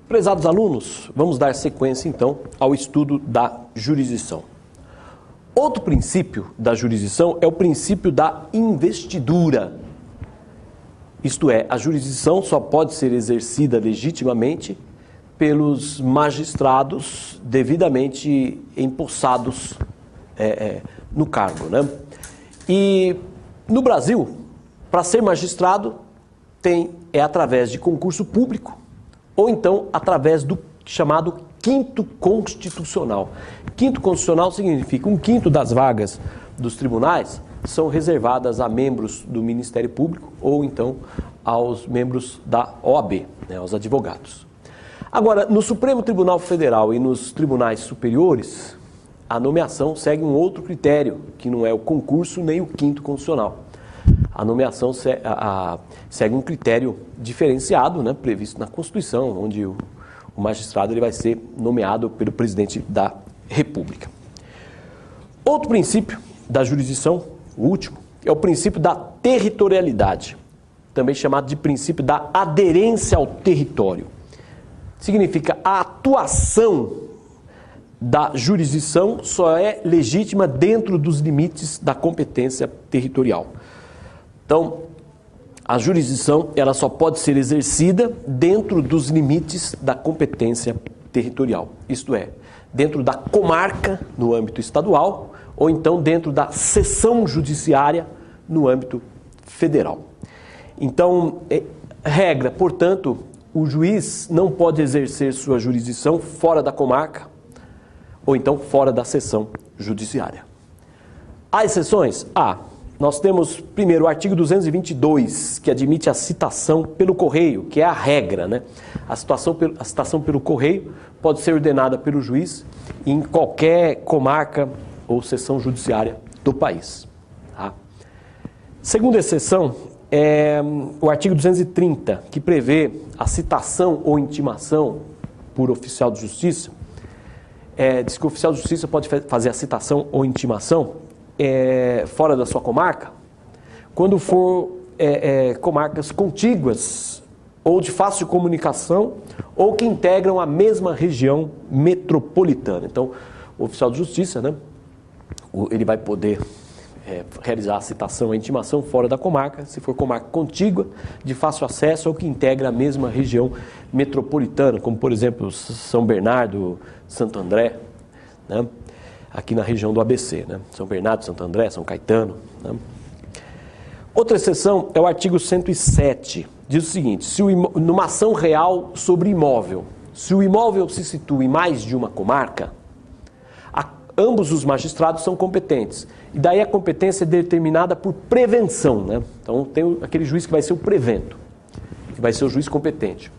Prezados alunos, vamos dar sequência então ao estudo da jurisdição. Outro princípio da jurisdição é o princípio da investidura. Isto é, a jurisdição só pode ser exercida legitimamente pelos magistrados devidamente empossados no cargo, né? E no Brasil, para ser magistrado, é através de concurso público ou então através do chamado quinto constitucional. Quinto constitucional significa 1/5 das vagas dos tribunais são reservadas a membros do Ministério Público ou então aos membros da OAB, né, aos advogados. Agora, no Supremo Tribunal Federal e nos tribunais superiores, a nomeação segue um outro critério, que não é o concurso nem o quinto constitucional. A nomeação segue um critério diferenciado, né, previsto na Constituição, onde o magistrado ele vai ser nomeado pelo presidente da República. Outro princípio da jurisdição, o último, é o princípio da territorialidade, também chamado de princípio da aderência ao território. Significa a atuação da jurisdição só é legítima dentro dos limites da competência territorial. Então, a jurisdição ela só pode ser exercida dentro dos limites da competência territorial. Isto é, dentro da comarca no âmbito estadual ou então dentro da seção judiciária no âmbito federal. Então, regra, portanto, o juiz não pode exercer sua jurisdição fora da comarca ou então fora da seção judiciária. Há exceções? Há. Nós temos, primeiro, o artigo 222, que admite a citação pelo correio, que é a regra, né? A citação pelo correio pode ser ordenada pelo juiz em qualquer comarca ou seção judiciária do país. Tá? Segunda exceção é o artigo 230, que prevê a citação ou intimação por oficial de justiça. Diz que o oficial de justiça pode fazer a citação ou intimação fora da sua comarca, quando for comarcas contíguas ou de fácil comunicação ou que integram a mesma região metropolitana. Então, o oficial de justiça, né, ele vai poder realizar a citação ou a intimação fora da comarca, se for comarca contígua, de fácil acesso ou que integra a mesma região metropolitana, como, por exemplo, São Bernardo, Santo André, né? Aqui na região do ABC, né? São Bernardo, Santo André, São Caetano. Né? Outra exceção é o artigo 107. Diz o seguinte: numa ação real sobre imóvel, se o imóvel se situa em mais de uma comarca, ambos os magistrados são competentes. E daí a competência é determinada por prevenção, né? Então tem aquele juiz que vai ser o prevento, que vai ser o juiz competente.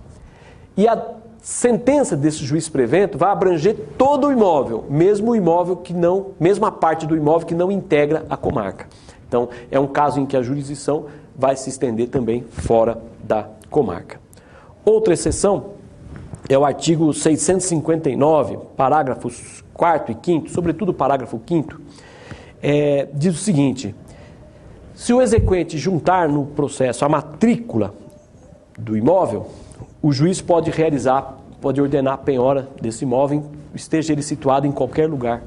E a sentença desse juiz prevento vai abranger todo o imóvel, mesmo a parte do imóvel que não integra a comarca. Então, é um caso em que a jurisdição vai se estender também fora da comarca. Outra exceção é o artigo 659, parágrafos 4º e 5º, sobretudo o parágrafo 5º, diz o seguinte: se o exequente juntar no processo a matrícula do imóvel, o juiz pode ordenar a penhora desse imóvel, esteja ele situado em qualquer lugar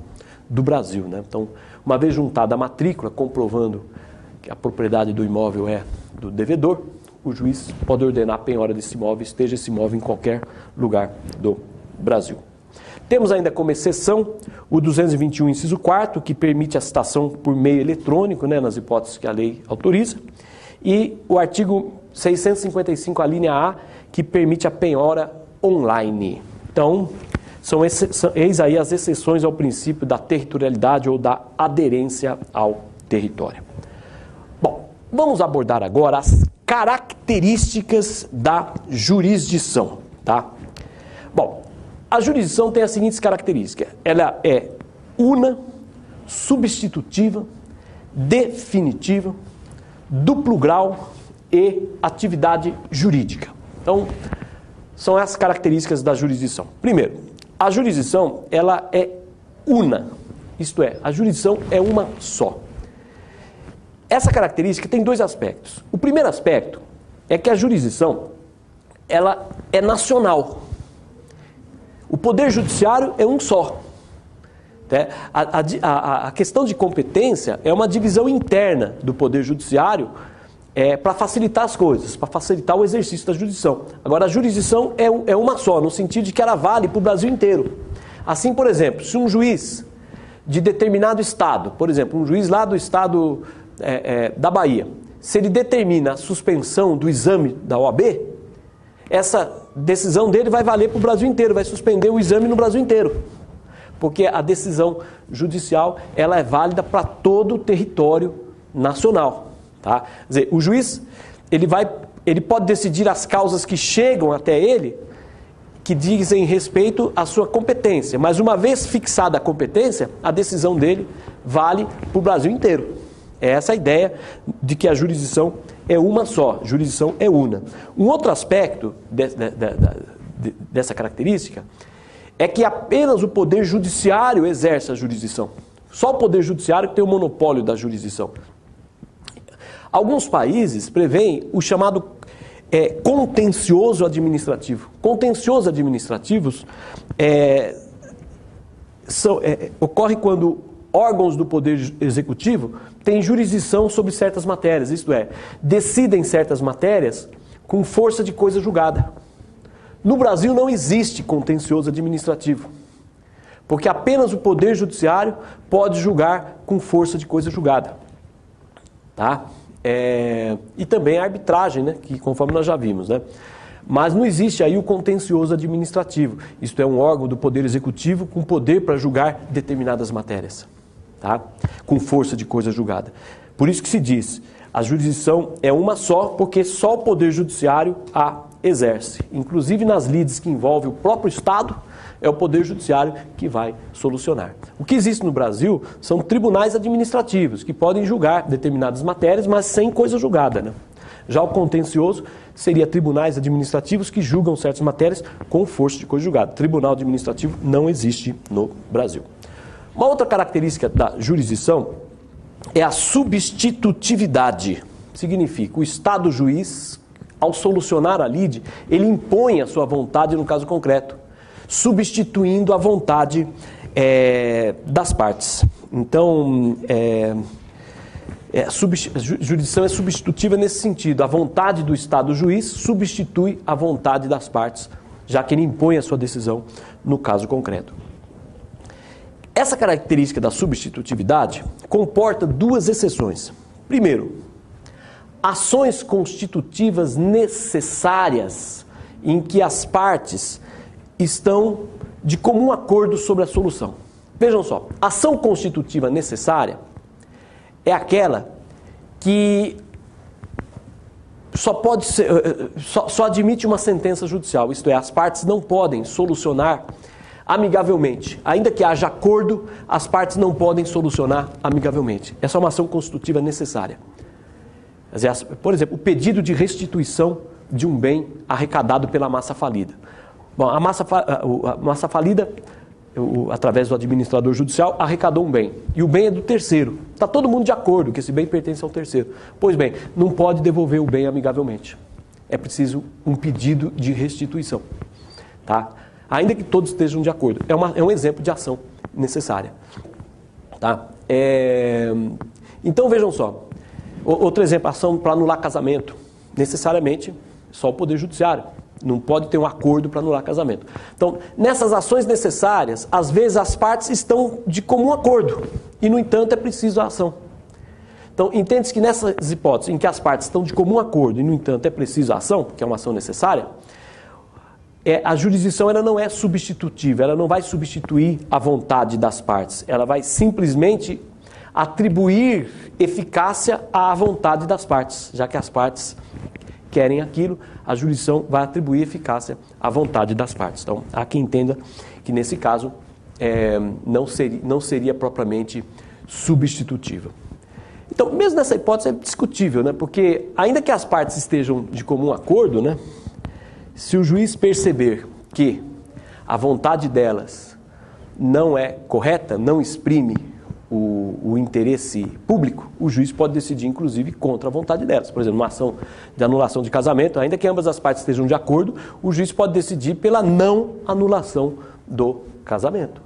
do Brasil, né? Então, uma vez juntada a matrícula, comprovando que a propriedade do imóvel é do devedor, o juiz pode ordenar a penhora desse imóvel, esteja esse imóvel em qualquer lugar do Brasil. Temos ainda como exceção o 221, inciso 4º, que permite a citação por meio eletrônico, né, nas hipóteses que a lei autoriza, e o artigo 655, a linha A, que permite a penhora online. Então, eis aí as exceções ao princípio da territorialidade ou da aderência ao território. Bom, vamos abordar agora as características da jurisdição, tá? Bom, a jurisdição tem as seguintes características: ela é una, substitutiva, definitiva, duplo grau e atividade jurídica. Então, são essas características da jurisdição. Primeiro, a jurisdição ela é una, isto é, a jurisdição é uma só. Essa característica tem dois aspectos. O primeiro aspecto é que a jurisdição, ela é nacional. O poder judiciário é um só. A questão de competência é uma divisão interna do poder judiciário para facilitar as coisas, para facilitar o exercício da jurisdição. Agora, a jurisdição é uma só, no sentido de que ela vale para o Brasil inteiro. Assim, por exemplo, se um juiz de determinado estado, por exemplo, um juiz lá do estado da Bahia, se ele determina a suspensão do exame da OAB, essa decisão dele vai valer para o Brasil inteiro, vai suspender o exame no Brasil inteiro. Porque a decisão judicial ela é válida para todo o território nacional. Tá? Quer dizer, o juiz ele pode decidir as causas que chegam até ele, que dizem respeito à sua competência. Mas uma vez fixada a competência, a decisão dele vale para o Brasil inteiro. É essa a ideia de que a jurisdição é uma só, jurisdição é una. Um outro aspecto dessa característica é que apenas o poder judiciário exerce a jurisdição. Só o poder judiciário tem o monopólio da jurisdição. Alguns países prevêem o chamado contencioso administrativo. Contencioso administrativos ocorre quando órgãos do poder executivo têm jurisdição sobre certas matérias, isto é, decidem certas matérias com força de coisa julgada. No Brasil não existe contencioso administrativo, porque apenas o poder judiciário pode julgar com força de coisa julgada. Tá? E também a arbitragem, né? Que conforme nós já vimos, né? Mas não existe aí o contencioso administrativo. Isto é um órgão do poder executivo com poder para julgar determinadas matérias, tá? Com força de coisa julgada. Por isso que se diz, a jurisdição é uma só, porque só o poder judiciário a exerce. Inclusive nas lides que envolvem o próprio Estado, é o poder judiciário que vai solucionar. O que existe no Brasil são tribunais administrativos, que podem julgar determinadas matérias, mas sem coisa julgada, né? Já o contencioso seria tribunais administrativos que julgam certas matérias com força de coisa julgada. Tribunal administrativo não existe no Brasil. Uma outra característica da jurisdição é a substitutividade. Significa, o Estado juiz, ao solucionar a lide, ele impõe a sua vontade no caso concreto, substituindo a vontade das partes. Então, a jurisdição é substitutiva nesse sentido. A vontade do Estado juiz substitui a vontade das partes, já que ele impõe a sua decisão no caso concreto. Essa característica da substitutividade comporta duas exceções. Primeiro, ações constitutivas necessárias em que as partes estão de comum acordo sobre a solução. Vejam só, ação constitutiva necessária é aquela que só admite uma sentença judicial, isto é, as partes não podem solucionar amigavelmente. Ainda que haja acordo, as partes não podem solucionar amigavelmente. Essa é uma ação constitutiva necessária. Por exemplo, o pedido de restituição de um bem arrecadado pela massa falida. Bom, a massa falida, através do administrador judicial, arrecadou um bem. E o bem é do terceiro. Está todo mundo de acordo que esse bem pertence ao terceiro. Pois bem, não pode devolver o bem amigavelmente. É preciso um pedido de restituição. Tá? Ainda que todos estejam de acordo. É um exemplo de ação necessária. Tá? Então, vejam só. Outro exemplo, ação para anular casamento. Necessariamente, só o Poder Judiciário. Não pode ter um acordo para anular casamento. Então, nessas ações necessárias, às vezes as partes estão de comum acordo. E, no entanto, é preciso a ação. Então, entende-se que nessas hipóteses em que as partes estão de comum acordo e, no entanto, é preciso a ação, que é uma ação necessária, a jurisdição ela não é substitutiva, ela não vai substituir a vontade das partes. Ela vai simplesmente atribuir eficácia à vontade das partes, já que as partes querem aquilo, a jurisdição vai atribuir eficácia à vontade das partes. Então, há quem entenda que, nesse caso, não seria propriamente substitutiva. Então, mesmo nessa hipótese é discutível, né? Porque, ainda que as partes estejam de comum acordo, né? Se o juiz perceber que a vontade delas não é correta, não exprime o interesse público, o juiz pode decidir, inclusive, contra a vontade delas. Por exemplo, uma ação de anulação de casamento, ainda que ambas as partes estejam de acordo, o juiz pode decidir pela não anulação do casamento.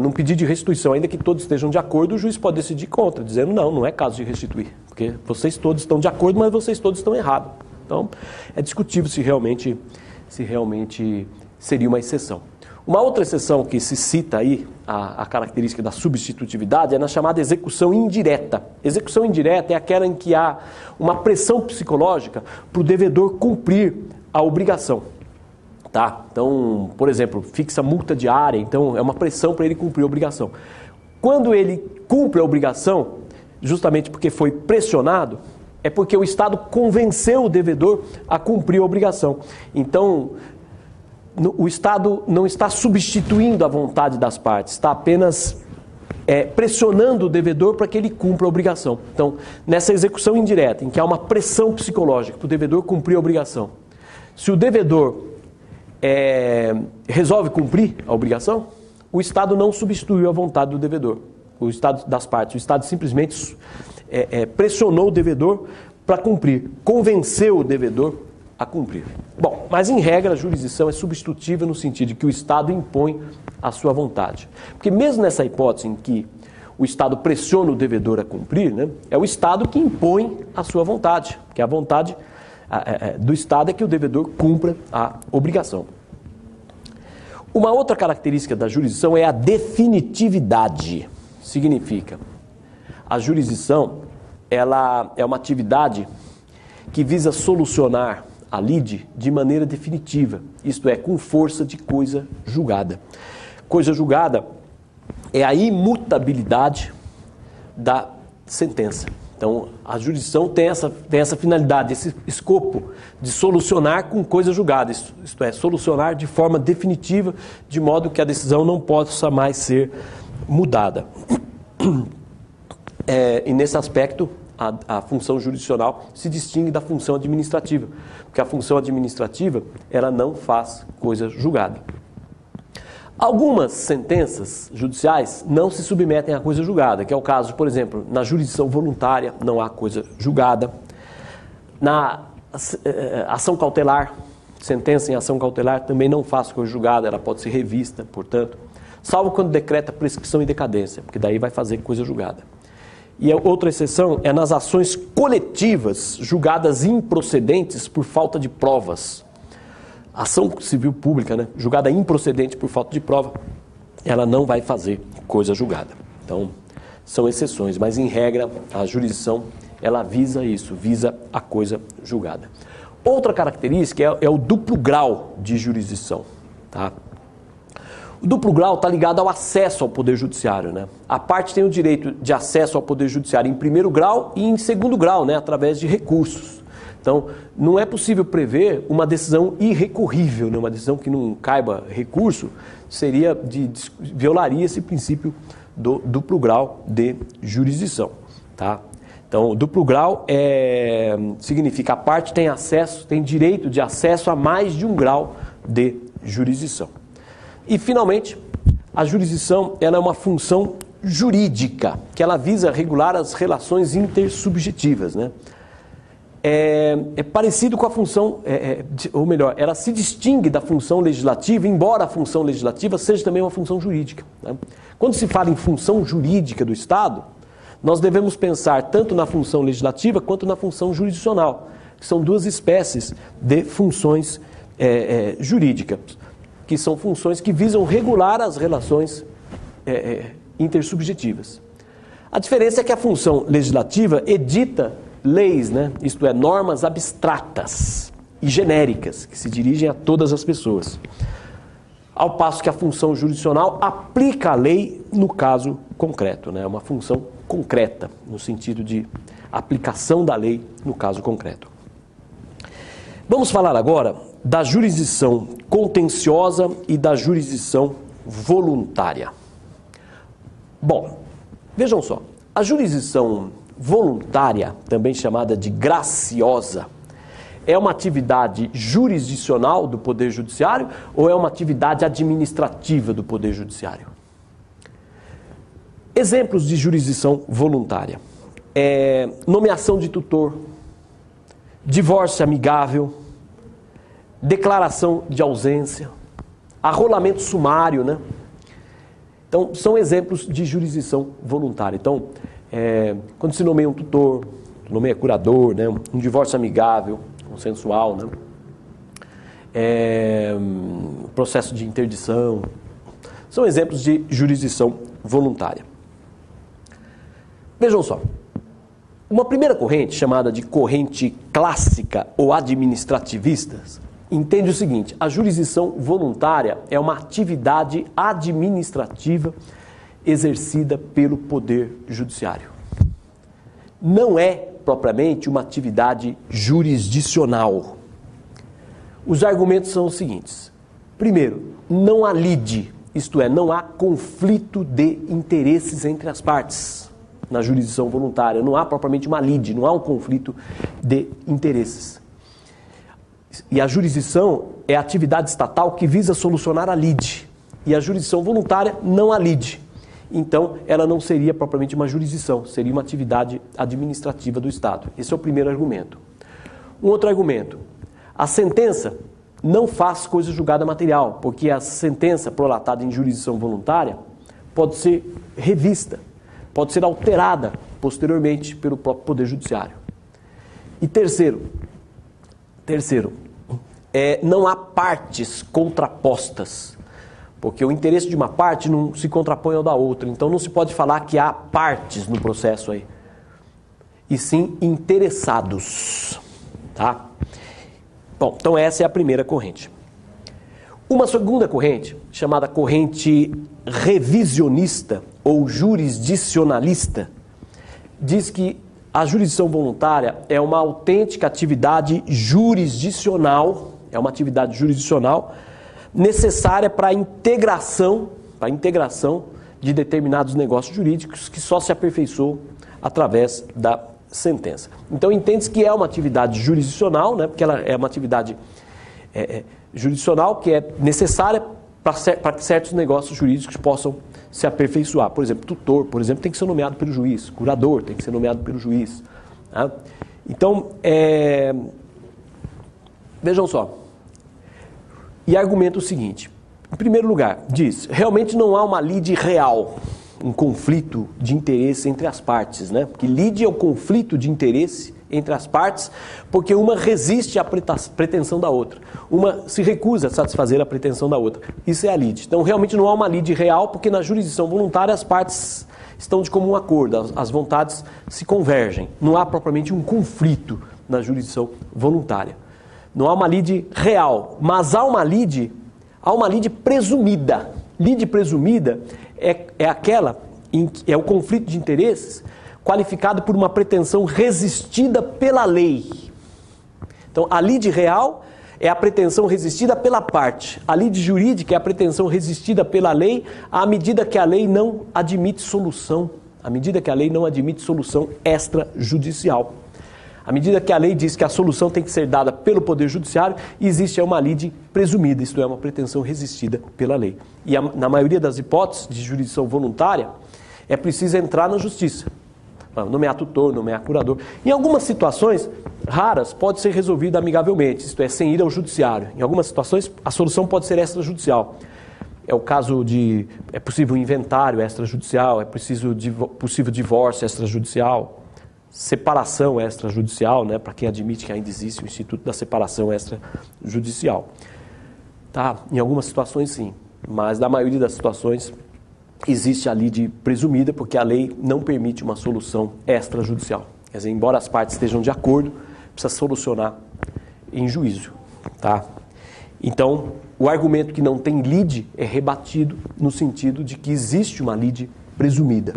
Num pedido de restituição, ainda que todos estejam de acordo, o juiz pode decidir contra, dizendo não é caso de restituir, porque vocês todos estão de acordo, mas vocês todos estão errados. Então, é discutível se realmente seria uma exceção. Uma outra exceção que se cita aí, a característica da substitutividade, é na chamada execução indireta. Execução indireta é aquela em que há uma pressão psicológica para o devedor cumprir a obrigação. Tá? Então, por exemplo, fixa multa diária, então é uma pressão para ele cumprir a obrigação. Quando ele cumpre a obrigação, justamente porque foi pressionado, é porque o Estado convenceu o devedor a cumprir a obrigação. Então, o Estado não está substituindo a vontade das partes, está apenas pressionando o devedor para que ele cumpra a obrigação. Então, nessa execução indireta, em que há uma pressão psicológica para o devedor cumprir a obrigação, se o devedor resolve cumprir a obrigação, o Estado não substituiu a vontade do devedor, o Estado das partes. O Estado simplesmente pressionou o devedor para cumprir, convenceu o devedor a cumprir. Bom, mas em regra a jurisdição é substitutiva no sentido de que o Estado impõe a sua vontade. Porque mesmo nessa hipótese em que o Estado pressiona o devedor a cumprir, né, é o Estado que impõe a sua vontade, porque a vontade do Estado é que o devedor cumpra a obrigação. Uma outra característica da jurisdição é a definitividade. Significa, a jurisdição ela é uma atividade que visa solucionar a lide de maneira definitiva, isto é, com força de coisa julgada. Coisa julgada é a imutabilidade da sentença. Então, a jurisdição tem essa finalidade, esse escopo de solucionar com coisa julgada, isto é, solucionar de forma definitiva, de modo que a decisão não possa mais ser mudada. E nesse aspecto, a função jurisdicional se distingue da função administrativa, porque a função administrativa ela não faz coisa julgada. Algumas sentenças judiciais não se submetem à coisa julgada, que é o caso, por exemplo, na jurisdição voluntária não há coisa julgada, na ação cautelar, sentença em ação cautelar também não faz coisa julgada, ela pode ser revista, portanto, salvo quando decreta prescrição e decadência, porque daí vai fazer coisa julgada. E a outra exceção é nas ações coletivas julgadas improcedentes por falta de provas. Ação civil pública, né, julgada improcedente por falta de prova, ela não vai fazer coisa julgada. Então, são exceções, mas em regra a jurisdição ela visa isso, visa a coisa julgada. Outra característica é o duplo grau de jurisdição. Tá? O duplo grau está ligado ao acesso ao Poder Judiciário, né? A parte tem o direito de acesso ao Poder Judiciário em primeiro grau e em segundo grau, né? Através de recursos. Então, não é possível prever uma decisão irrecorrível, né? Uma decisão que não caiba recurso, violaria esse princípio do duplo grau de jurisdição. Tá? Então, o duplo grau significa a parte tem direito de acesso a mais de um grau de jurisdição. E, finalmente, a jurisdição ela é uma função jurídica, que ela visa regular as relações intersubjetivas. Né? É parecido com a função, ou melhor, ela se distingue da função legislativa, embora a função legislativa seja também uma função jurídica. Né? Quando se fala em função jurídica do Estado, nós devemos pensar tanto na função legislativa quanto na função jurisdicional, que são duas espécies de funções jurídicas, que são funções que visam regular as relações intersubjetivas. A diferença é que a função legislativa edita leis, né? Isto é, normas abstratas e genéricas, que se dirigem a todas as pessoas. Ao passo que a função jurisdicional aplica a lei no caso concreto, né? É uma função concreta, no sentido de aplicação da lei no caso concreto. Vamos falar agora da jurisdição contenciosa e da jurisdição voluntária. Bom, vejam só, a jurisdição voluntária, também chamada de graciosa, é uma atividade jurisdicional do Poder Judiciário ou é uma atividade administrativa do Poder Judiciário? Exemplos de jurisdição voluntária. Nomeação de tutor, divórcio amigável, declaração de ausência, arrolamento sumário, né? Então, são exemplos de jurisdição voluntária. Então, quando se nomeia um tutor, nomeia curador, né? Um divórcio amigável, consensual, né? Processo de interdição, são exemplos de jurisdição voluntária. Vejam só, uma primeira corrente, chamada de corrente clássica ou administrativista, entende o seguinte: a jurisdição voluntária é uma atividade administrativa exercida pelo Poder Judiciário. Não é propriamente uma atividade jurisdicional. Os argumentos são os seguintes. Primeiro, não há lide, isto é, não há conflito de interesses entre as partes na jurisdição voluntária. Não há propriamente uma lide, não há um conflito de interesses. E a jurisdição é a atividade estatal que visa solucionar a lide. E a jurisdição voluntária não há lide. Então, ela não seria propriamente uma jurisdição, seria uma atividade administrativa do Estado. Esse é o primeiro argumento. Um outro argumento. A sentença não faz coisa julgada material, porque a sentença prolatada em jurisdição voluntária pode ser revista, pode ser alterada posteriormente pelo próprio Poder Judiciário. E terceiro, não há partes contrapostas, porque o interesse de uma parte não se contrapõe ao da outra, então não se pode falar que há partes no processo aí, e sim interessados, tá? Bom, então essa é a primeira corrente. Uma segunda corrente, chamada corrente revisionista ou jurisdicionalista, diz que a jurisdição voluntária é uma autêntica atividade jurisdicional, necessária para a integração de determinados negócios jurídicos que só se aperfeiçoam através da sentença. Então entende-se que é uma atividade jurisdicional, né, porque ela é uma atividade jurisdicional que é necessária para que certos negócios jurídicos possam se aperfeiçoar. Por exemplo, tutor, por exemplo, tem que ser nomeado pelo juiz, curador tem que ser nomeado pelo juiz. Tá? Então, vejam só, e argumenta o seguinte: em primeiro lugar, diz, realmente não há uma lide real, um conflito de interesse entre as partes, né? Porque lide é o conflito de interesse entre as partes, porque uma resiste à pretensão da outra. Uma se recusa a satisfazer a pretensão da outra. Isso é a lide. Então, realmente não há uma lide real, porque na jurisdição voluntária as partes estão de comum acordo, as vontades se convergem. Não há propriamente um conflito na jurisdição voluntária. Não há uma lide real, mas há uma lide presumida. Lide presumida é aquela em que é o conflito de interesses qualificado por uma pretensão resistida pela lei. Então, a lide real é a pretensão resistida pela parte. A lide jurídica é a pretensão resistida pela lei à medida que a lei não admite solução. À medida que a lei não admite solução extrajudicial. À medida que a lei diz que a solução tem que ser dada pelo Poder Judiciário, existe uma lide presumida, isto é, uma pretensão resistida pela lei. E na maioria das hipóteses de jurisdição voluntária, é preciso entrar na justiça. Nomear tutor, nomear curador. Em algumas situações raras, pode ser resolvido amigavelmente, isto é, sem ir ao judiciário. Em algumas situações, a solução pode ser extrajudicial. É o caso de... é possível inventário extrajudicial, é possível divórcio extrajudicial, separação extrajudicial, né, para quem admite que ainda existe o instituto da separação extrajudicial. Tá? Em algumas situações, sim, mas na maioria das situações existe a lide presumida, porque a lei não permite uma solução extrajudicial. Quer dizer, embora as partes estejam de acordo, precisa solucionar em juízo. Tá? Então, o argumento que não tem lide é rebatido no sentido de que existe uma lide presumida.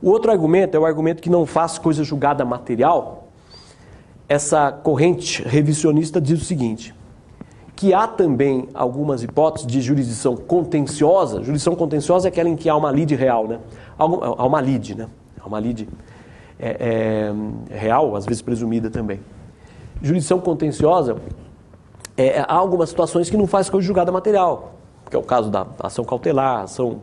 O outro argumento é o argumento que não faz coisa julgada material. Essa corrente revisionista diz o seguinte, que há também algumas hipóteses de jurisdição contenciosa. Jurisdição contenciosa é aquela em que há uma lide real, né? Há uma lide, né? Há uma lide real, às vezes presumida também. Jurisdição contenciosa, há algumas situações que não faz coisa julgada material, que é o caso da ação cautelar, ação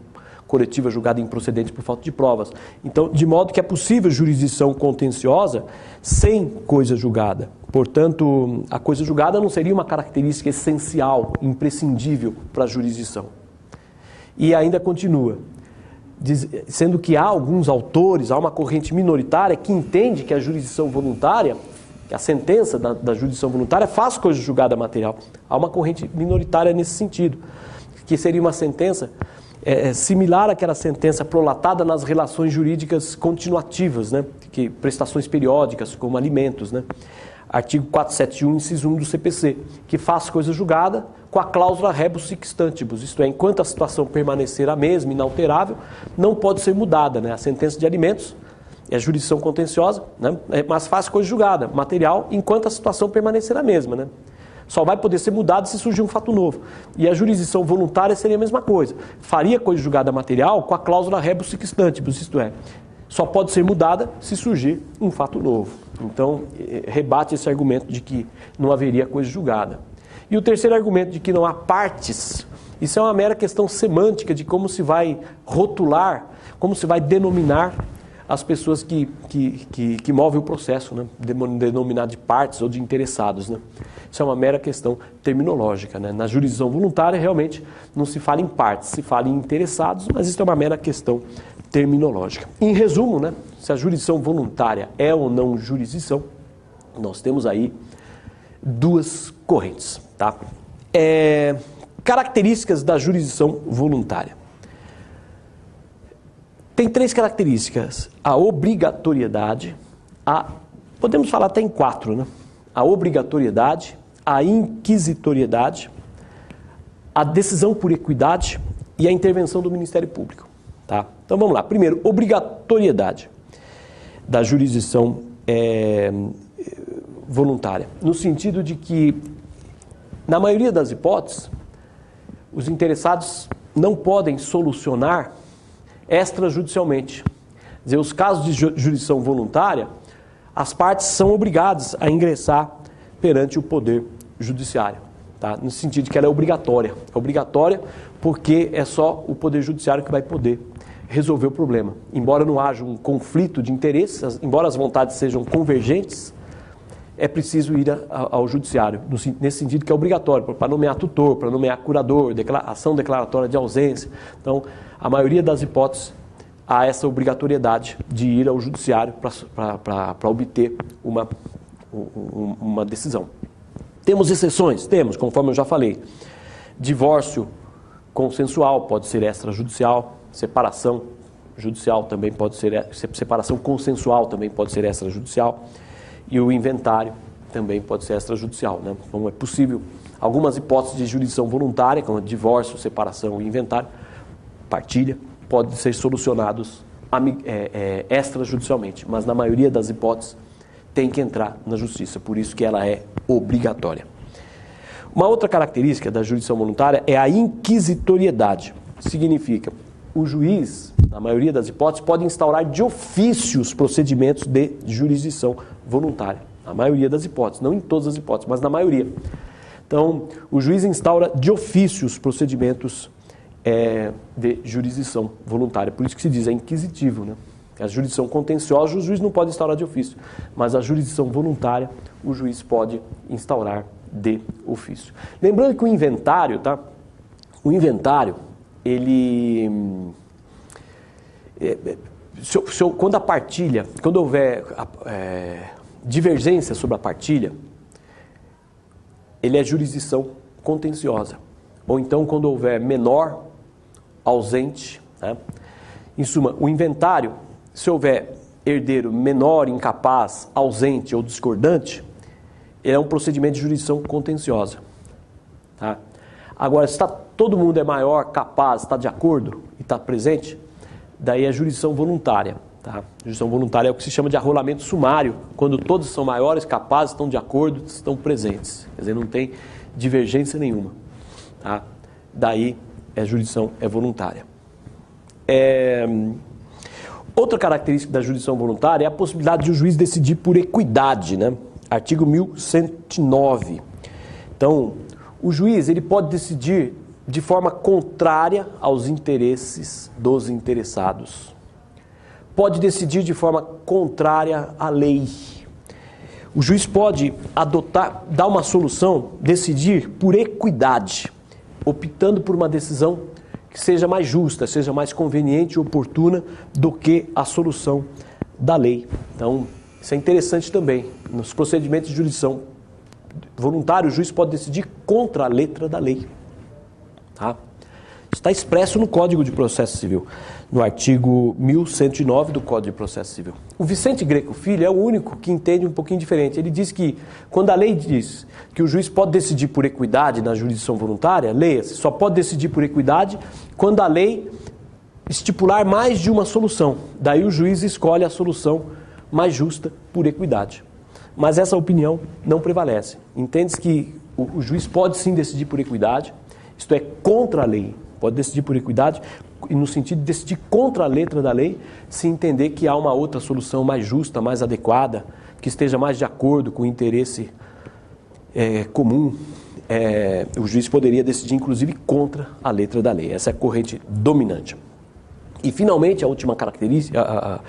coletiva julgada improcedente por falta de provas. Então, de modo que é possível jurisdição contenciosa sem coisa julgada. Portanto, a coisa julgada não seria uma característica essencial, imprescindível para a jurisdição. E ainda continua, sendo que há alguns autores, há uma corrente minoritária que entende que a jurisdição voluntária, que a sentença da jurisdição voluntária faz coisa julgada material. Há uma corrente minoritária nesse sentido, que seria uma sentença similar àquela sentença prolatada nas relações jurídicas continuativas, né? Que prestações periódicas, como alimentos, né? Artigo 471, inciso 1 do CPC, que faz coisa julgada com a cláusula rebus sic stantibus, isto é, enquanto a situação permanecer a mesma, inalterável, não pode ser mudada, né? A sentença de alimentos é jurisdição contenciosa, né? Mas faz coisa julgada, material, enquanto a situação permanecer a mesma, né? Só vai poder ser mudado se surgir um fato novo. E a jurisdição voluntária seria a mesma coisa. Faria coisa julgada material com a cláusula rebus sic stantibus, isto é, só pode ser mudada se surgir um fato novo. Então, rebate esse argumento de que não haveria coisa julgada. E o terceiro argumento de que não há partes, isso é uma mera questão semântica de como se vai rotular, como se vai denominar as pessoas que movem o processo, né? Denominar de partes ou de interessados, né? Isso é uma mera questão terminológica, né? Na jurisdição voluntária, realmente, não se fala em partes, se fala em interessados, mas isso é uma mera questão terminológica. Em resumo, né? Se a jurisdição voluntária é ou não jurisdição, nós temos aí duas correntes, tá? Características da jurisdição voluntária. Tem três características: a obrigatoriedade, podemos falar até em quatro, né? A obrigatoriedade, a inquisitoriedade, a decisão por equidade e a intervenção do Ministério Público. Tá? Então vamos lá. Primeiro, obrigatoriedade da jurisdição voluntária, no sentido de que, na maioria das hipóteses, os interessados não podem solucionar extrajudicialmente. Quer dizer, os casos de jurisdição voluntária, as partes são obrigadas a ingressar perante o Poder Judiciário, tá? No sentido de que ela é obrigatória. É obrigatória porque é só o Poder Judiciário que vai poder resolver o problema. Embora não haja um conflito de interesses, embora as vontades sejam convergentes, é preciso ir ao Judiciário, nesse sentido que é obrigatório, para nomear tutor, para nomear curador, ação declaratória de ausência. Então, a maioria das hipóteses há essa obrigatoriedade de ir ao Judiciário para obter uma decisão. Temos exceções? Temos, conforme eu já falei. Divórcio consensual pode ser extrajudicial, separação judicial também pode ser, separação consensual também pode ser extrajudicial, e o inventário também pode ser extrajudicial, né? Então é possível, algumas hipóteses de jurisdição voluntária, como divórcio, separação e inventário, partilha, podem ser solucionados extrajudicialmente, mas na maioria das hipóteses tem que entrar na justiça, por isso que ela é obrigatória. Uma outra característica da jurisdição voluntária é a inquisitoriedade. Significa, o juiz, na maioria das hipóteses, pode instaurar de ofício os procedimentos de jurisdição voluntária. Na maioria das hipóteses, não em todas as hipóteses, mas na maioria. Então, o juiz instaura de ofício os procedimentos de jurisdição voluntária. Por isso que se diz, é inquisitivo, né? A jurisdição contenciosa, o juiz não pode instaurar de ofício, mas a jurisdição voluntária, o juiz pode instaurar de ofício. Lembrando que o inventário, tá? O inventário, ele... quando a partilha, quando houver divergência sobre a partilha, ele é jurisdição contenciosa. Ou então, quando houver menor, ausente, né? Em suma, o inventário, se houver herdeiro menor, incapaz, ausente ou discordante, ele é um procedimento de jurisdição contenciosa. Tá? Agora, se todo mundo é maior, capaz, está de acordo e está presente, daí é jurisdição voluntária. Tá? Jurisdição voluntária é o que se chama de arrolamento sumário, quando todos são maiores, capazes, estão de acordo, estão presentes. Quer dizer, não tem divergência nenhuma. Tá? Daí jurisdição é voluntária. Outra característica da jurisdição voluntária é a possibilidade de o juiz decidir por equidade, né? Artigo 1109. Então, o juiz ele pode decidir de forma contrária aos interesses dos interessados. Pode decidir de forma contrária à lei. O juiz pode dar uma solução, decidir por equidade, optando por uma decisão que seja mais justa, seja mais conveniente e oportuna do que a solução da lei. Então, isso é interessante também. Nos procedimentos de jurisdição voluntária, o juiz pode decidir contra a letra da lei. Tá? Está expresso no Código de Processo Civil, no artigo 1109 do Código de Processo Civil. O Vicente Greco Filho é o único que entende um pouquinho diferente. Ele diz que, quando a lei diz que o juiz pode decidir por equidade na jurisdição voluntária, leia-se, só pode decidir por equidade quando a lei estipular mais de uma solução. Daí o juiz escolhe a solução mais justa por equidade. Mas essa opinião não prevalece. Entende-se que o juiz pode sim decidir por equidade, isto é, contra a lei. Pode decidir por equidade, e no sentido de decidir contra a letra da lei, se entender que há uma outra solução mais justa, mais adequada, que esteja mais de acordo com o interesse comum. O juiz poderia decidir, inclusive, contra a letra da lei. Essa é a corrente dominante. E, finalmente, a última característica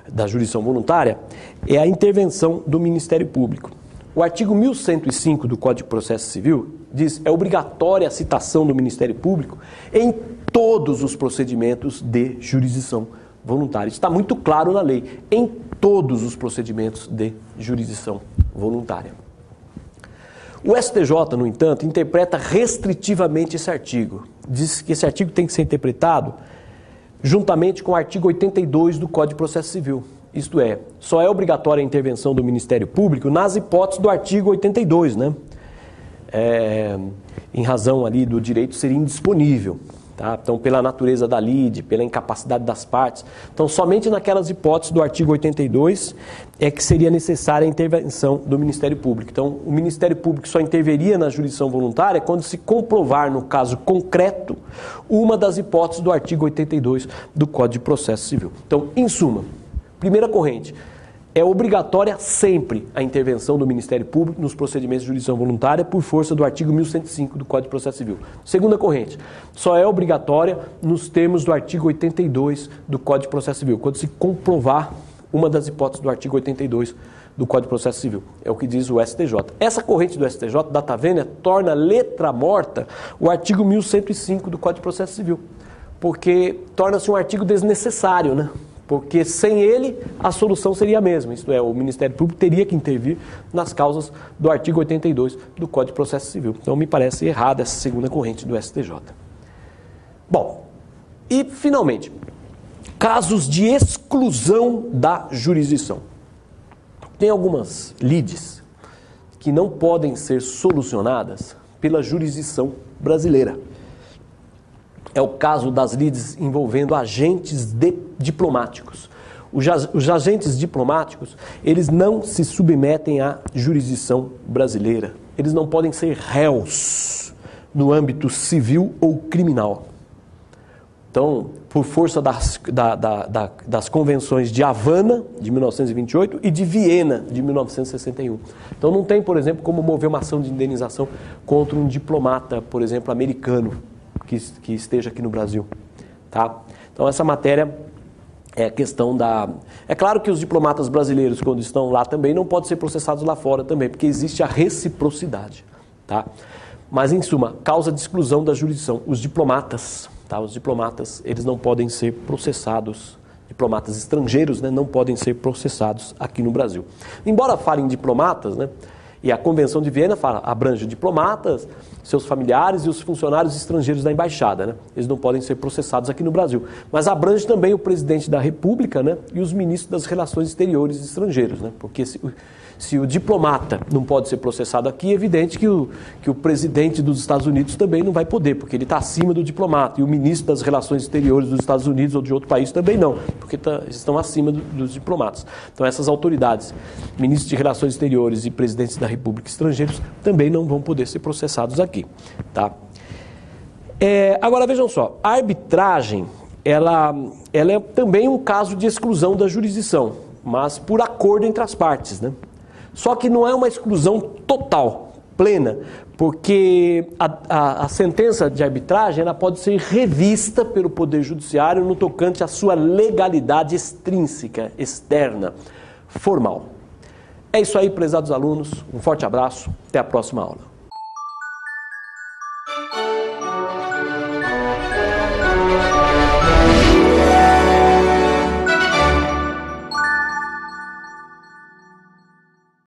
da jurisdição voluntária é a intervenção do Ministério Público. O artigo 1105 do Código de Processo Civil diz que é obrigatória a citação do Ministério Público em todos os procedimentos de jurisdição voluntária. Está muito claro na lei, em todos os procedimentos de jurisdição voluntária. O STJ, no entanto, interpreta restritivamente esse artigo. Diz que esse artigo tem que ser interpretado juntamente com o artigo 82 do Código de Processo Civil. Isto é, só é obrigatória a intervenção do Ministério Público nas hipóteses do artigo 82, né? Em razão ali do direito ser indisponível. Tá? Então, pela natureza da lide, pela incapacidade das partes. Então, somente naquelas hipóteses do artigo 82 é que seria necessária a intervenção do Ministério Público. Então, o Ministério Público só interveria na jurisdição voluntária quando se comprovar, no caso concreto, uma das hipóteses do artigo 82 do Código de Processo Civil. Então, em suma, primeira corrente, é obrigatória sempre a intervenção do Ministério Público nos procedimentos de jurisdição voluntária por força do artigo 1105 do Código de Processo Civil. Segunda corrente, só é obrigatória nos termos do artigo 82 do Código de Processo Civil, quando se comprovar uma das hipóteses do artigo 82 do Código de Processo Civil. É o que diz o STJ. Essa corrente do STJ, data vênia, torna letra morta o artigo 1105 do Código de Processo Civil, porque torna-se um artigo desnecessário, né? Porque sem ele a solução seria a mesma, isto é, o Ministério Público teria que intervir nas causas do artigo 82 do Código de Processo Civil. Então me parece errada essa segunda corrente do STJ. Bom, e finalmente, casos de exclusão da jurisdição. Tem algumas lides que não podem ser solucionadas pela jurisdição brasileira. É o caso das lides envolvendo agentes diplomáticos. Os agentes diplomáticos, eles não se submetem à jurisdição brasileira. Eles não podem ser réus no âmbito civil ou criminal. Então, por força das convenções de Havana, de 1928, e de Viena, de 1961. Então, não tem, por exemplo, como mover uma ação de indenização contra um diplomata, por exemplo, americano, que esteja aqui no Brasil. Tá? Então, essa matéria é a questão da... É claro que os diplomatas brasileiros, quando estão lá também, não podem ser processados lá fora também, porque existe a reciprocidade. Tá? Mas, em suma, causa de exclusão da jurisdição. Os diplomatas, tá? Os diplomatas, eles não podem ser processados. Diplomatas estrangeiros, né, não podem ser processados aqui no Brasil. Embora falem diplomatas, né, e a Convenção de Viena fala, abrange diplomatas, seus familiares e os funcionários estrangeiros da embaixada, né? Eles não podem ser processados aqui no Brasil. Mas abrange também o presidente da República, né, e os ministros das Relações Exteriores e Estrangeiros, né? Porque se o diplomata não pode ser processado aqui, é evidente que o presidente dos Estados Unidos também não vai poder, porque ele está acima do diplomata. E o ministro das Relações Exteriores dos Estados Unidos ou de outro país também não, porque estão acima dos diplomatas. Então essas autoridades, ministros de Relações Exteriores e presidentes da República estrangeiros, também não vão poder ser processados aqui. Tá? Agora vejam só, a arbitragem ela é também um caso de exclusão da jurisdição, mas por acordo entre as partes, né? Só que não é uma exclusão total, plena, porque a sentença de arbitragem ela pode ser revista pelo Poder Judiciário no tocante à sua legalidade extrínseca, externa, formal. É isso aí, prezados alunos. Um forte abraço. Até a próxima aula.